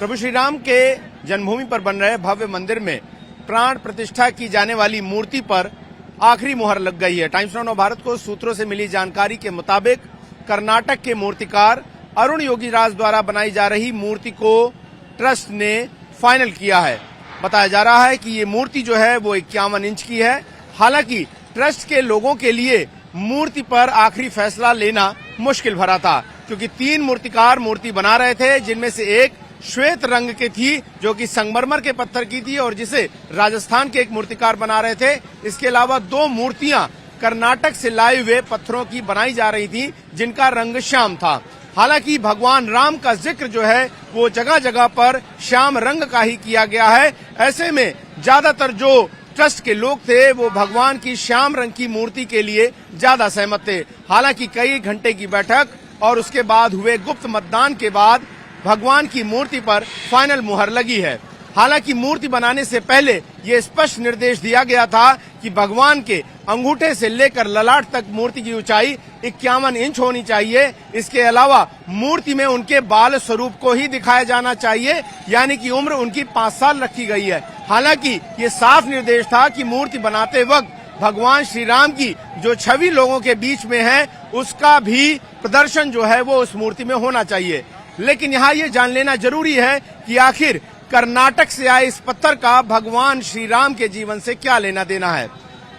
प्रभु श्री राम के जन्मभूमि पर बन रहे भव्य मंदिर में प्राण प्रतिष्ठा की जाने वाली मूर्ति पर आखिरी मुहर लग गई है। टाइम्स नाउ भारत को सूत्रों से मिली जानकारी के मुताबिक कर्नाटक के मूर्तिकार अरुण योगीराज द्वारा बनाई जा रही मूर्ति को ट्रस्ट ने फाइनल किया है। बताया जा रहा है कि ये मूर्ति जो है वो 51 इंच की है। हालांकि ट्रस्ट के लोगों के लिए मूर्ति पर आखिरी फैसला लेना मुश्किल भरा था, क्योंकि 3 मूर्तिकार मूर्ति बना रहे थे, जिनमें से एक श्वेत रंग की थी जो कि संगमरमर के पत्थर की थी और जिसे राजस्थान के एक मूर्तिकार बना रहे थे। इसके अलावा 2 मूर्तियां कर्नाटक से लाए हुए पत्थरों की बनाई जा रही थी, जिनका रंग श्याम था। हालांकि भगवान राम का जिक्र जो है वो जगह जगह पर श्याम रंग का ही किया गया है। ऐसे में ज्यादातर जो ट्रस्ट के लोग थे वो भगवान की श्याम रंग की मूर्ति के लिए ज्यादा सहमत थे। हालांकि कई घंटे की बैठक और उसके बाद हुए गुप्त मतदान के बाद भगवान की मूर्ति पर फाइनल मुहर लगी है। हालांकि मूर्ति बनाने से पहले ये स्पष्ट निर्देश दिया गया था कि भगवान के अंगूठे से लेकर ललाट तक मूर्ति की ऊंचाई 51 इंच होनी चाहिए। इसके अलावा मूर्ति में उनके बाल स्वरूप को ही दिखाया जाना चाहिए, यानी कि उम्र उनकी 5 साल रखी गई है। हालांकि ये साफ निर्देश था कि मूर्ति बनाते वक्त भगवान श्री राम की जो छवि लोगों के बीच में है उसका भी प्रदर्शन जो है वो उस मूर्ति में होना चाहिए। लेकिन यहाँ ये जान लेना जरूरी है कि आखिर कर्नाटक से आए इस पत्थर का भगवान श्री राम के जीवन से क्या लेना देना है।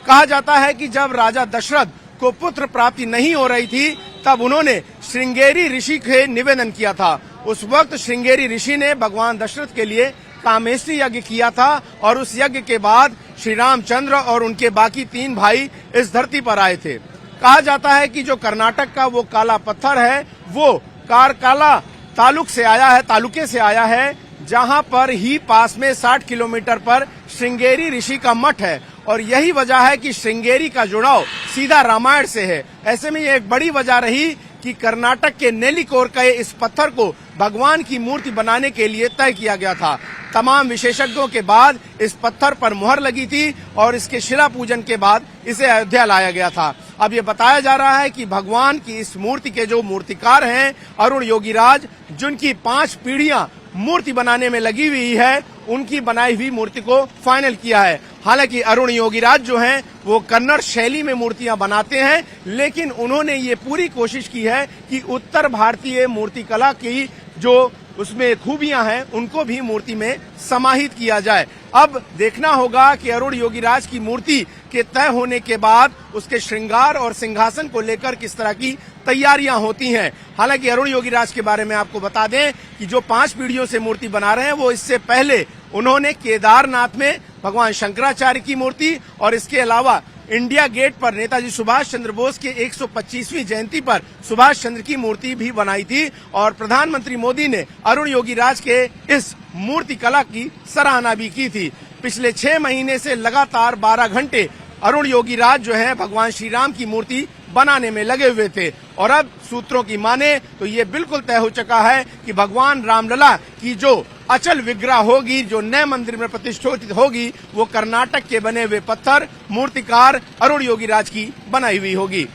कहा जाता है कि जब राजा दशरथ को पुत्र प्राप्ति नहीं हो रही थी तब उन्होंने श्रृंगेरी ऋषि के निवेदन किया था। उस वक्त श्रृंगेरी ऋषि ने भगवान दशरथ के लिए कामेष्टि यज्ञ किया था और उस यज्ञ के बाद श्री रामचंद्र और उनके बाकी 3 भाई इस धरती पर आए थे। कहा जाता है कि जो कर्नाटक का वो काला पत्थर है वो कारकाला तालुके से आया है, जहां पर ही पास में 60 किलोमीटर पर श्रृंगेरी ऋषि का मठ है और यही वजह है कि श्रृंगेरी का जुड़ाव सीधा रामायण से है। ऐसे में ये एक बड़ी वजह रही कि कर्नाटक के नेल्लिकोर के इस पत्थर को भगवान की मूर्ति बनाने के लिए तय किया गया था। तमाम विशेषज्ञों के बाद इस पत्थर पर मुहर लगी थी और इसके शिला पूजन के बाद इसे अयोध्या लाया गया था। अब ये बताया जा रहा है कि भगवान की इस मूर्ति के जो मूर्तिकार हैं अरुण योगीराज, जिनकी 5 पीढ़ियां मूर्ति बनाने में लगी हुई है, उनकी बनाई हुई मूर्ति को फाइनल किया है। हालांकि अरुण योगीराज जो हैं वो कन्नड़ शैली में मूर्तियां बनाते हैं, लेकिन उन्होंने ये पूरी कोशिश की है कि उत्तर भारतीय मूर्तिकला की जो उसमें खूबियां हैं उनको भी मूर्ति में समाहित किया जाए। अब देखना होगा कि अरुण योगीराज की मूर्ति के तय होने के बाद उसके श्रृंगार और सिंहासन को लेकर किस तरह की तैयारियां होती हैं। हालांकि अरुण योगीराज के बारे में आपको बता दें कि जो 5 पीढ़ियों से मूर्ति बना रहे हैं वो इससे पहले उन्होंने केदारनाथ में भगवान शंकराचार्य की मूर्ति और इसके अलावा इंडिया गेट पर नेताजी सुभाष चंद्र बोस के 125वीं जयंती पर सुभाष चंद्र की मूर्ति भी बनाई थी और प्रधानमंत्री मोदी ने अरुण योगीराज के इस मूर्ति कला की सराहना भी की थी। पिछले 6 महीने से लगातार 12 घंटे अरुण योगीराज जो है भगवान श्री राम की मूर्ति बनाने में लगे हुए थे और अब सूत्रों की माने तो ये बिल्कुल तय हो चुका है कि भगवान रामलला की जो अचल विग्रह होगी, जो नए मंदिर में प्रतिष्ठित होगी, वो कर्नाटक के बने हुए पत्थर मूर्तिकार अरुण योगीराज की बनाई हुई होगी।